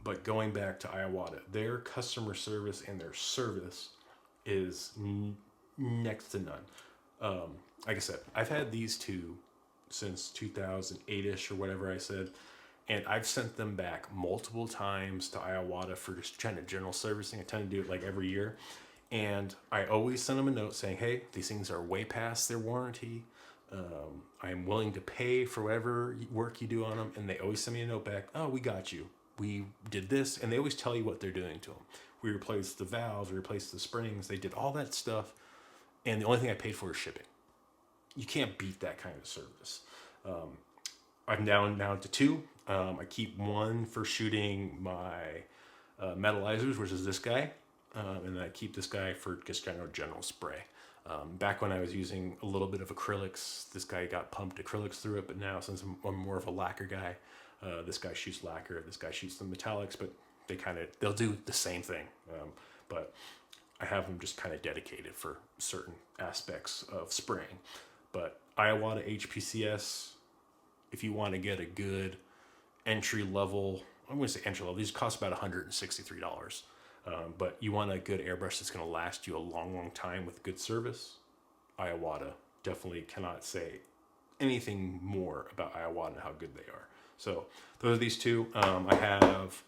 But going back to Iwata, their customer service and their service is next to none. Like I said, I've had these two since 2008-ish or whatever I said. And I've sent them back multiple times to Iwata for just trying to general servicing. I tend to do it like every year. And I always send them a note saying, hey, these things are way past their warranty. I'm willing to pay for whatever work you do on them. And they always send me a note back, oh, we got you. We did this. And they always tell you what they're doing to them. We replaced the valves, we replaced the springs. They did all that stuff. And the only thing I paid for is shipping. You can't beat that kind of service. I'm down now to 2. I keep one for shooting my metallizers, which is this guy. And I keep this guy for just kind of general spray. Back when I was using a little bit of acrylics, this guy got pumped acrylics through it. But now, since I'm more of a lacquer guy, this guy shoots lacquer, this guy shoots the metallics, but they'll do the same thing. But I have them just kind of dedicated for certain aspects of spraying. But Iwata HPCS, if you want to get a good entry level, I'm going to say entry level, these cost about $163. But you want a good airbrush that's going to last you a long, long time with good service, Iwata. Definitely cannot say anything more about Iwata and how good they are. So those are these two. I have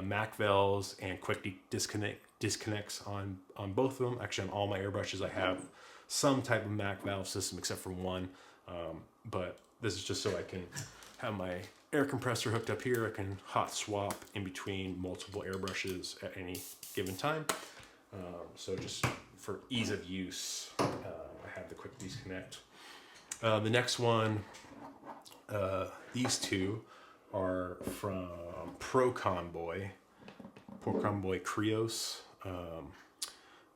Mac valves and quick disconnects on both of them. Actually, on all my airbrushes, I have some type of Mac valve system except for one. But this is just so I can have my air compressor hooked up here. I can hot swap in between multiple airbrushes at any given time. So just for ease of use, I have the quick disconnect. The next one, these two are from Procon Boy Creos.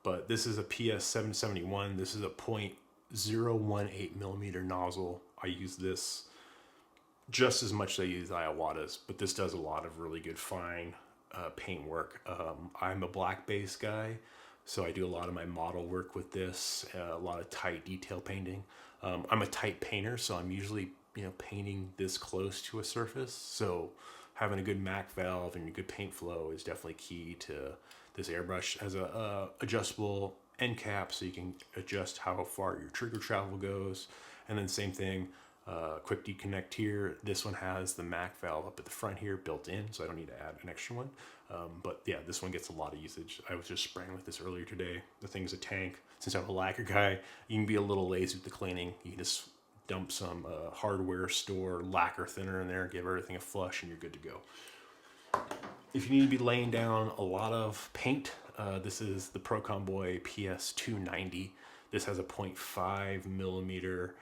But this is a PS771. This is a .018 millimeter nozzle. I use this just as much as I use Iwata's, but this does a lot of really good fine paint work. I'm a black base guy, so I do a lot of my model work with this, a lot of tight detail painting. I'm a tight painter, so I'm usually painting this close to a surface. So having a good Mac valve and a good paint flow is definitely key to this airbrush. It has a adjustable end cap, so you can adjust how far your trigger travel goes. And then same thing, quick deconnect here. This one has the Mac valve up at the front here built in, so I don't need to add an extra one. But yeah, this one gets a lot of usage. I was just spraying with this earlier today. The thing's a tank. Since I'm a lacquer guy, you can be a little lazy with the cleaning. You can just dump some hardware store lacquer thinner in there, give everything a flush, and you're good to go. If you need to be laying down a lot of paint, this is the Procon Boy PS290. This has a 0.5 millimeter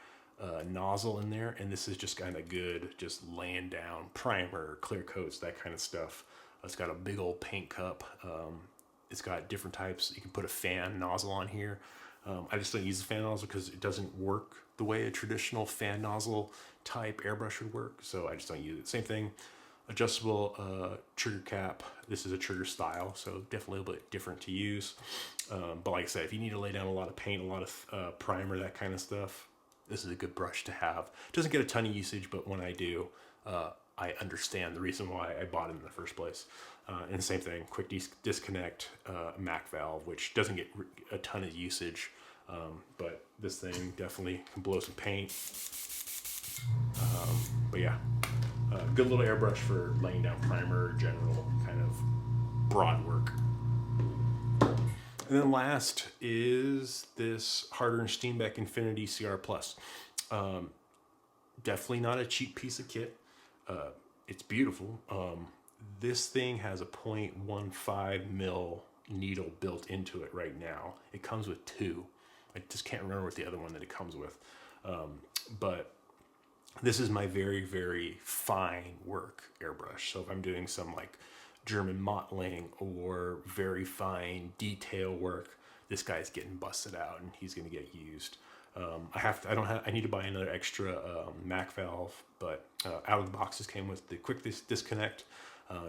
nozzle in there, and this is just kind of good, just laying down primer, clear coats, that kind of stuff. It's got a big old paint cup. It's got different types. You can put a fan nozzle on here. I just don't use the fan nozzle because it doesn't work the way a traditional fan nozzle type airbrush would work, so I just don't use it. Same thing, adjustable trigger cap. This is a trigger style, so definitely a little bit different to use. But like I said, if you need to lay down a lot of paint, a lot of primer, that kind of stuff, this is a good brush to have. It doesn't get a ton of usage, but when I do, I understand the reason why I bought it in the first place. And same thing, quick disconnect, Mac valve, which doesn't get a ton of usage, but this thing definitely can blow some paint. But yeah, good little airbrush for laying down primer, general kind of broad work. And then last is this Harder & Steenbeck Infinity CRPlus. Definitely not a cheap piece of kit. It's beautiful. This thing has a 0.15 mil needle built into it right now. It comes with two. I just can't remember what the other one that it comes with. But this is my very, very fine work airbrush. So if I'm doing some like German mottling or very fine detail work, this guy's getting busted out and he's going to get used. I need to buy another extra Mac valve, but out of the box this came with the quick disconnect.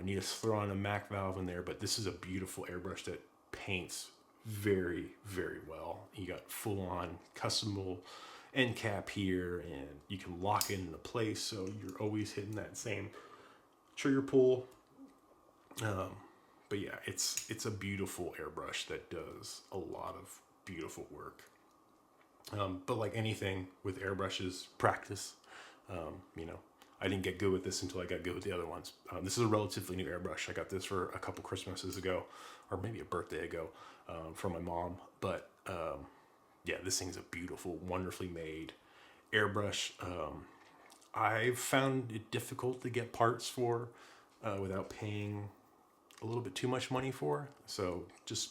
Need to throw on a Mac valve in there, but this is a beautiful airbrush that paints very, very well. You got full on customable end cap here, and you can lock it into place so you're always hitting that same trigger pull. But yeah, it's a beautiful airbrush that does a lot of beautiful work. But like anything with airbrushes, practice. You know, I didn't get good with this until I got good with the other ones. This is a relatively new airbrush. I got this for a couple Christmases ago, or maybe a birthday ago, from my mom. But yeah, this thing's a beautiful, wonderfully made airbrush. I've found it difficult to get parts for without paying a little bit too much money for. So just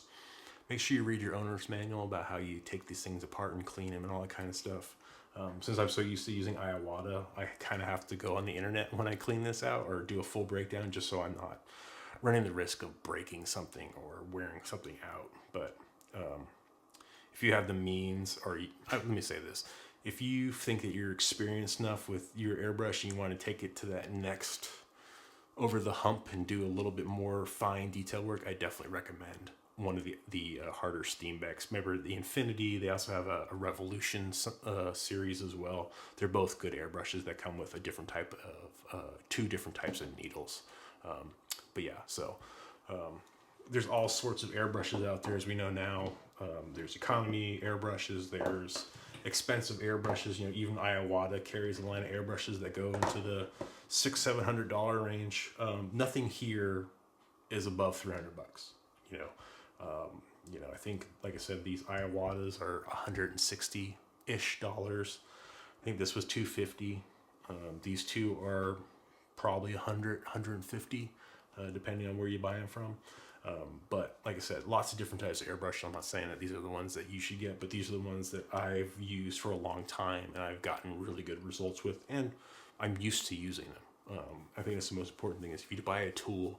make sure you read your owner's manual about how you take these things apart and clean them and all that kind of stuff. Since I'm so used to using Iwata, I kind of have to go on the internet when I clean this out or do a full breakdown just so I'm not running the risk of breaking something or wearing something out. But if you have the means, or let me say this, if you think that you're experienced enough with your airbrush and you want to take it to that next over the hump and do a little bit more fine detail work, I definitely recommend one of the harder Steenbecks. Remember the Infinity, they also have a Revolution series as well. They're both good airbrushes that come with a different type of, two different types of needles. But yeah, so there's all sorts of airbrushes out there as we know now. There's economy airbrushes, there's expensive airbrushes. You know, even Iwata carries a line of airbrushes that go into the $600-700 range. Nothing here is above $300. You know, I think, like I said, these Iwatas are $160-ish. I think this was $250. These two are probably $100, $150, depending on where you buy them from. But like I said, lots of different types of airbrushes. I'm not saying that these are the ones that you should get, but these are the ones that I've used for a long time and I've gotten really good results with, and I'm used to using them. I think that's the most important thing, is if you buy a tool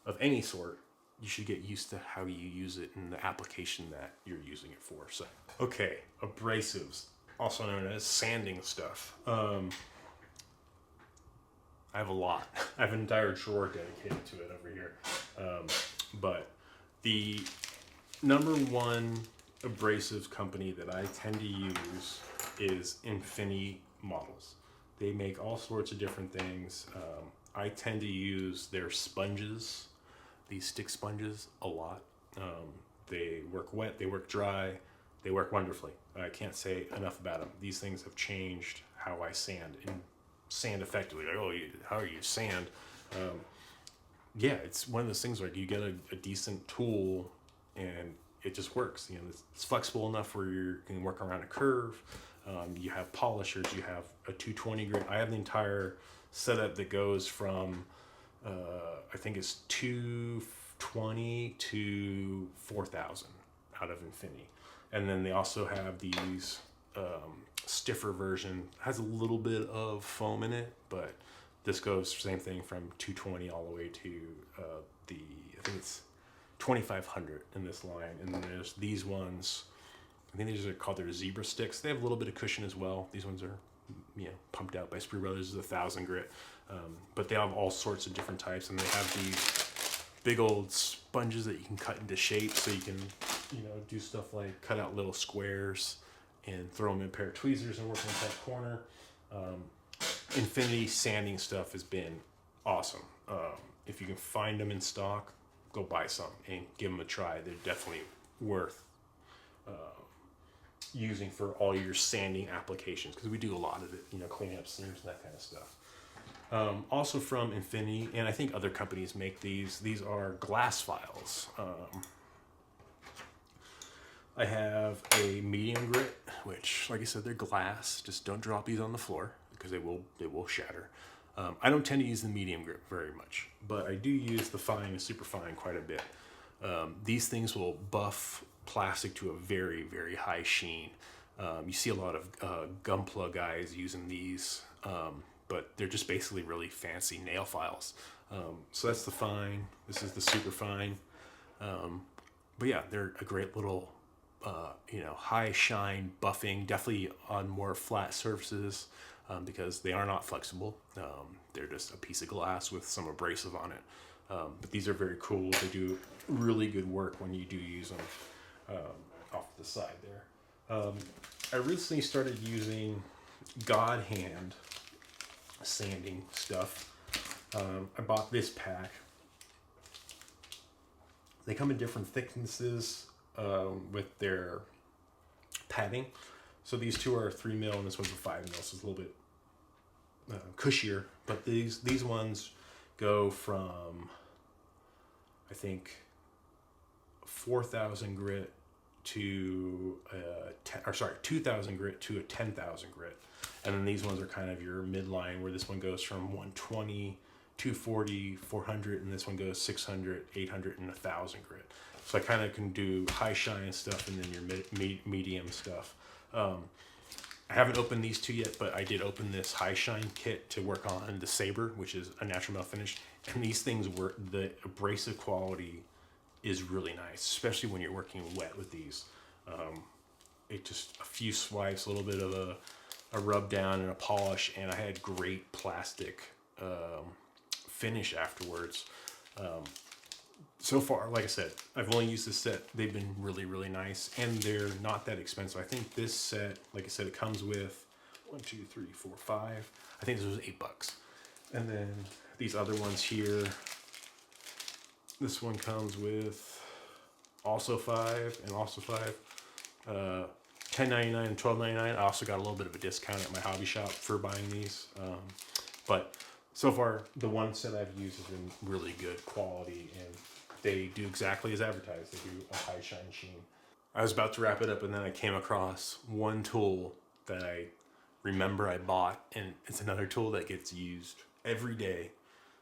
of any sort, you should get used to how you use it and the application that you're using it for. So, okay, abrasives, also known as sanding stuff. I have a lot. I have an entire drawer dedicated to it over here. But the number one abrasive company that I tend to use is Infinity Models. They make all sorts of different things. I tend to use their sponges, these stick sponges, a lot. They work wet, they work dry, they work wonderfully. I can't say enough about them. These things have changed how I sand, and sand effectively. Like, oh, how are you sand? Yeah, it's one of those things where you get a decent tool and it just works. You know, it's flexible enough where you can work around a curve. You have polishers, you have a 220 grit. I have the entire setup that goes from I think it's 220 to 4000 out of Infinity. And then they also have these stiffer version, has a little bit of foam in it, but this goes same thing from 220 all the way to I think it's 2500 in this line. And then there's these ones, I think these are called their zebra sticks. They have a little bit of cushion as well. These ones are, you know, pumped out by Sprue Brothers, is 1000 grit. But they have all sorts of different types, and they have these big old sponges that you can cut into shape, so you can, you know, do stuff like cut out little squares and throw them in a pair of tweezers and work in that corner. Infinity sanding stuff has been awesome. If you can find them in stock, go buy some and give them a try. They're definitely worth using for all your sanding applications, because we do a lot of it, you know, cleaning up seams and that kind of stuff. Also from Infinity, and I think other companies make these are glass files. I have a medium grit, which, like I said, they're glass. Just don't drop these on the floor because they will shatter. I don't tend to use the medium grit very much, but I do use the fine and super fine quite a bit. These things will buff plastic to a very, very high sheen. You see a lot of Gunpla guys using these, but they're just basically really fancy nail files. So that's the fine. This is the super fine. But yeah, they're a great little, high shine buffing, definitely on more flat surfaces, because they are not flexible. They're just a piece of glass with some abrasive on it. But these are very cool. They do really good work when you do use them off the side there. I recently started using God Hand sanding stuff. I bought this pack. They come in different thicknesses with their padding. So these two are 3 mil and this one's a 5 mil, so it's a little bit cushier. But these ones go from, I think, 4,000 grit to 2,000 grit to a 10,000 grit. And then these ones are kind of your midline, where this one goes from 120, 240, 400, and this one goes 600, 800, and 1,000 grit. So I kind of can do high shine stuff and then your medium stuff. I haven't opened these two yet, but I did open this high shine kit to work on the Saber, which is a natural metal finish. And these things work, the abrasive quality is really nice, especially when you're working wet with these. It just a few swipes, a little bit of a rub down and a polish, and I had great plastic finish afterwards. So far, like I said, I've only used this set. They've been really, really nice, and they're not that expensive. I think this set, like I said, it comes with 1, 2, 3, 4, 5. I think this was $8. And then these other ones here, this one comes with also 5 and also 5. $10.99 and $12.99. I also got a little bit of a discount at my hobby shop for buying these. But so far, the one set I've used has been really good quality, and they do exactly as advertised. They do a high shine sheen. I was about to wrap it up, and then I came across one tool that I remember I bought, and it's another tool that gets used every day,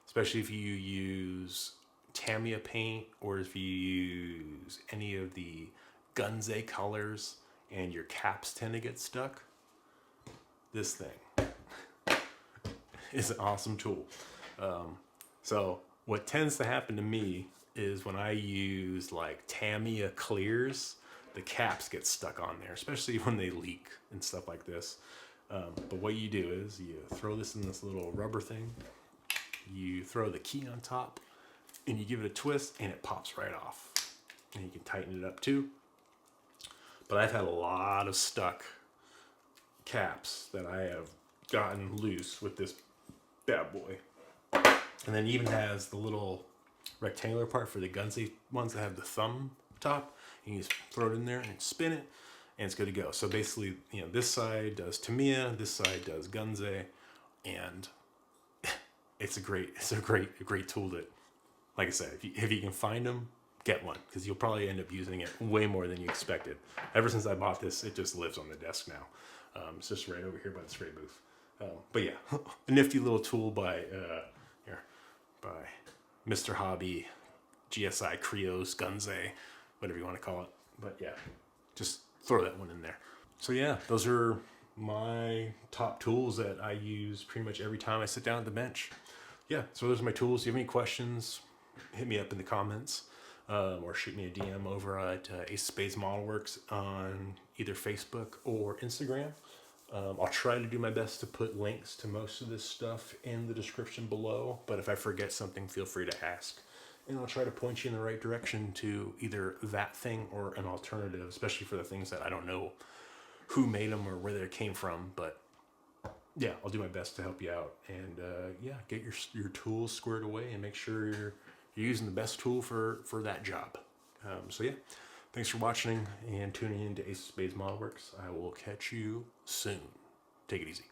especially if you use Tamiya paint or if you use any of the Gunze colors and your caps tend to get stuck. This thing is an awesome tool. So what tends to happen to me is when I use like Tamiya clears, the caps get stuck on there, especially when they leak and stuff like this. But what you do is you throw this in this little rubber thing, you throw the key on top, and you give it a twist, and it pops right off. And you can tighten it up too. But I've had a lot of stuck caps that I have gotten loose with this bad boy. And then it even has the little rectangular part for the Gunze ones that have the thumb top. You just throw it in there and spin it, and it's good to go. So basically, this side does Tamiya, this side does Gunze, and it's a great tool that, like I said, if you can find them, get one, because you'll probably end up using it way more than you expected. Ever since I bought this, it just lives on the desk now. It's just right over here by the spray booth. But yeah, a nifty little tool by Mr. Hobby, GSI, Creos, Gunze, whatever you want to call it. But yeah, just throw that one in there. So yeah, those are my top tools that I use pretty much every time I sit down at the bench. Yeah, so those are my tools. If you have any questions, hit me up in the comments, or shoot me a DM over at Spades Modelworks on either Facebook or Instagram. I'll try to do my best to put links to most of this stuff in the description below, but if I forget something, feel free to ask. And I'll try to point you in the right direction to either that thing or an alternative, especially for the things that I don't know who made them or where they came from. But yeah, I'll do my best to help you out. And yeah, get your tools squared away and make sure you're using the best tool for that job. So yeah, thanks for watching and tuning in to Spades Modelworks. I will catch you soon. Take it easy.